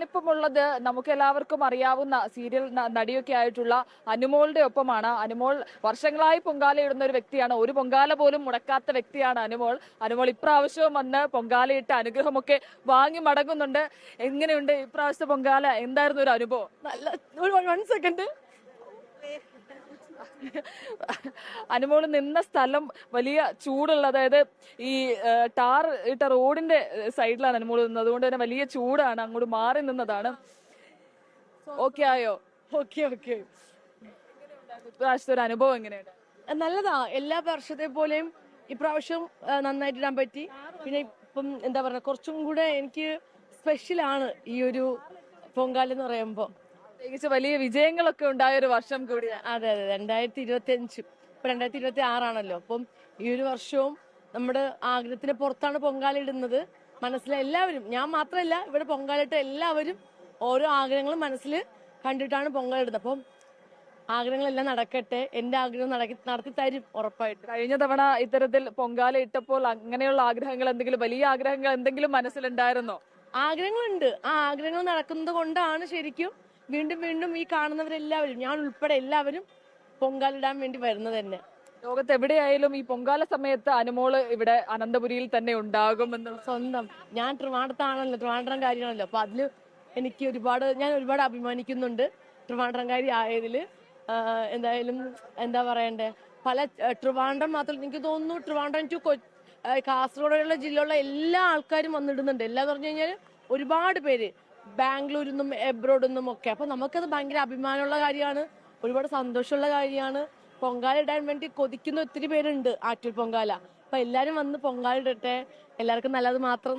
ഞാനിപ്പം ഉള്ളത് നമുക്ക് എല്ലാവർക്കും അറിയാവുന്ന സീരിയൽ നടിയൊക്കെ ആയിട്ടുള്ള അനുമോളുടെ ഒപ്പമാണ്. അനുമോൾ വർഷങ്ങളായി പൊങ്കാലയിടുന്ന ഒരു വ്യക്തിയാണ്. ഒരു പൊങ്കാല പോലും മുടക്കാത്ത വ്യക്തിയാണ് അനുമോൾ. അനുമോൾ ഇപ്രാവശ്യവും വന്ന് പൊങ്കാലയിട്ട് അനുഗ്രഹമൊക്കെ വാങ്ങി മടങ്ങുന്നുണ്ട്. എങ്ങനെയുണ്ട് ഇപ്രാവശ്യത്തെ പൊങ്കാല? എന്തായിരുന്നു ഒരു അനുഭവം? നല്ല 1 സെക്കൻഡ്. അനുമോള് നിന്ന സ്ഥലം വലിയ ചൂടുള്ള, അതായത് ഈ ടാർ ഇട്ട റോഡിന്റെ സൈഡിലാണ് അനുമോള് നിന്നത്. അതുകൊണ്ട് തന്നെ വലിയ ചൂടാണ്. അങ്ങോട്ട് മാറി നിന്നതാണ്. ഓക്കെ ആയോ? ഓക്കെ. ഇപ്രാവശ്യത്തെ ഒരു അനുഭവം എങ്ങനെയുണ്ട്? നല്ലതാ. എല്ലാ വർഷത്തെ പോലെയും ഇപ്രാവശ്യം നന്നായിട്ട് ഇടാൻ പറ്റി. പിന്നെ ഇപ്പം എന്താ പറയുക, കുറച്ചും കൂടെ എനിക്ക് സ്പെഷ്യലാണ് ഈ ഒരു പൊങ്കാല എന്ന് പറയുമ്പോൾ. പ്രത്യേകിച്ച് വലിയ വിജയങ്ങളൊക്കെ ഉണ്ടായ ഒരു വർഷം കൂടിയാണ്. അതെ 2025 ഇപ്പൊ 2026 ആണല്ലോ. അപ്പം ഈ ഒരു വർഷവും നമ്മുടെ ആഗ്രഹത്തിന് പുറത്താണ് പൊങ്കാല ഇടുന്നത്. മനസ്സിലെ എല്ലാവരും, ഞാൻ മാത്രമല്ല, ഇവിടെ പൊങ്കാലിട്ട എല്ലാവരും ഓരോ ആഗ്രഹങ്ങളും മനസ്സിൽ കണ്ടിട്ടാണ് പൊങ്കാല ഇടുന്നത്. അപ്പം ആഗ്രഹങ്ങളെല്ലാം നടക്കട്ടെ. എന്റെ ആഗ്രഹം നടത്തി തരും ഉറപ്പായിട്ട്. കഴിഞ്ഞ തവണ ഇത്തരത്തിൽ പൊങ്കാല ഇട്ടപ്പോൾ അങ്ങനെയുള്ള ആഗ്രഹങ്ങൾ എന്തെങ്കിലും, വലിയ ആഗ്രഹങ്ങൾ എന്തെങ്കിലും മനസ്സിലുണ്ടായിരുന്നോ? ആഗ്രഹങ്ങളുണ്ട്. ആ ആഗ്രഹങ്ങൾ നടക്കുന്നത് കൊണ്ടാണ് ശരിക്കും വീണ്ടും ഈ കാണുന്നവരെല്ലാവരും, ഞാൻ ഉൾപ്പെടെ എല്ലാവരും പൊങ്കാലിടാൻ വേണ്ടി വരുന്നത് തന്നെ. ലോകത്ത് എവിടെയായാലും ഈ പൊങ്കാല സമയത്ത് അനുമോള് ഇവിടെ അനന്തപുരിയിൽ തന്നെ ഉണ്ടാകുമെന്ന്. സ്വന്തം ഞാൻ ട്രിവാൻഡ്രത്താണല്ലോ, ട്രിവാൻഡ്രംകാരിയാണല്ലോ. അപ്പൊ അതില് എനിക്ക് ഞാൻ ഒരുപാട് അഭിമാനിക്കുന്നുണ്ട് ട്രിവാൻഡ്രംകാരി ആയതില്. എന്തായാലും എന്താ പറയണ്ടേ, പല ട്രിവാൻഡ്രം മാത്രം എനിക്ക് തോന്നുന്നു, ട്രിവാൻഡ്രം ടു കാസർഗോഡുള്ള ജില്ലയിലുള്ള എല്ലാ ആൾക്കാരും വന്നിടുന്നുണ്ട്. എല്ലാം പറഞ്ഞു കഴിഞ്ഞാൽ ഒരുപാട് പേര് ബാംഗ്ലൂരിൽ നിന്നും എബ്രോഡിൽ നിന്നും ഒക്കെ. അപ്പൊ നമുക്കത് ഭയങ്കര അഭിമാനമുള്ള കാര്യമാണ്, ഒരുപാട് സന്തോഷമുള്ള കാര്യമാണ്. പൊങ്കാല ഇടാൻ വേണ്ടി കൊതിക്കുന്ന ഒത്തിരി പേരുണ്ട് ആറ്റൂർ പൊങ്കാല. അപ്പൊ എല്ലാരും വന്ന് പൊങ്കാല ഇടട്ടെ. എല്ലാവർക്കും നല്ലത് മാത്രം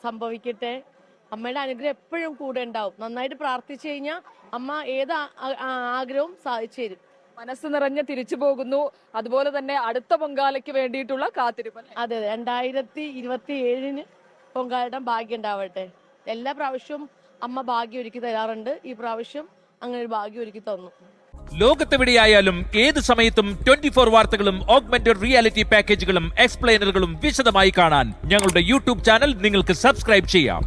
സംഭവിക്കട്ടെ. അമ്മയുടെ അനുഗ്രഹം എപ്പോഴും കൂടെ ഉണ്ടാവും. നന്നായിട്ട് പ്രാർത്ഥിച്ചു കഴിഞ്ഞാൽ അമ്മ ഏത് ആഗ്രഹവും സാധിച്ചു തരും. മനസ്സ് നിറഞ്ഞ് തിരിച്ചു പോകുന്നു. അതുപോലെ തന്നെ അടുത്ത പൊങ്കാലയ്ക്ക് വേണ്ടിയിട്ടുള്ള കാത്തിരിപ്പ്. അതെ 2027 പൊങ്കാലയിടാൻ ഭാഗ്യം ഉണ്ടാവട്ടെ. എല്ലാ പ്രാവശ്യവും അമ്മ ഭാഗ്യം ഒരുക്കി തരാറുണ്ട്. ഈ പ്രാവശ്യം അങ്ങനെ ഒരു ഭാഗ്യം ഒരുക്കി തന്നു. ലോകത്തെവിടെയായാലും ഏത് സമയത്തും 24 വാർത്തകളും ഓഗ്മെന്റഡ് റിയാലിറ്റി പാക്കേജുകളും എക്സ്പ്ലെയിനറുകളും വിശദമായി കാണാൻ ഞങ്ങളുടെ യൂട്യൂബ് ചാനൽ നിങ്ങൾക്ക് സബ്സ്ക്രൈബ് ചെയ്യാം.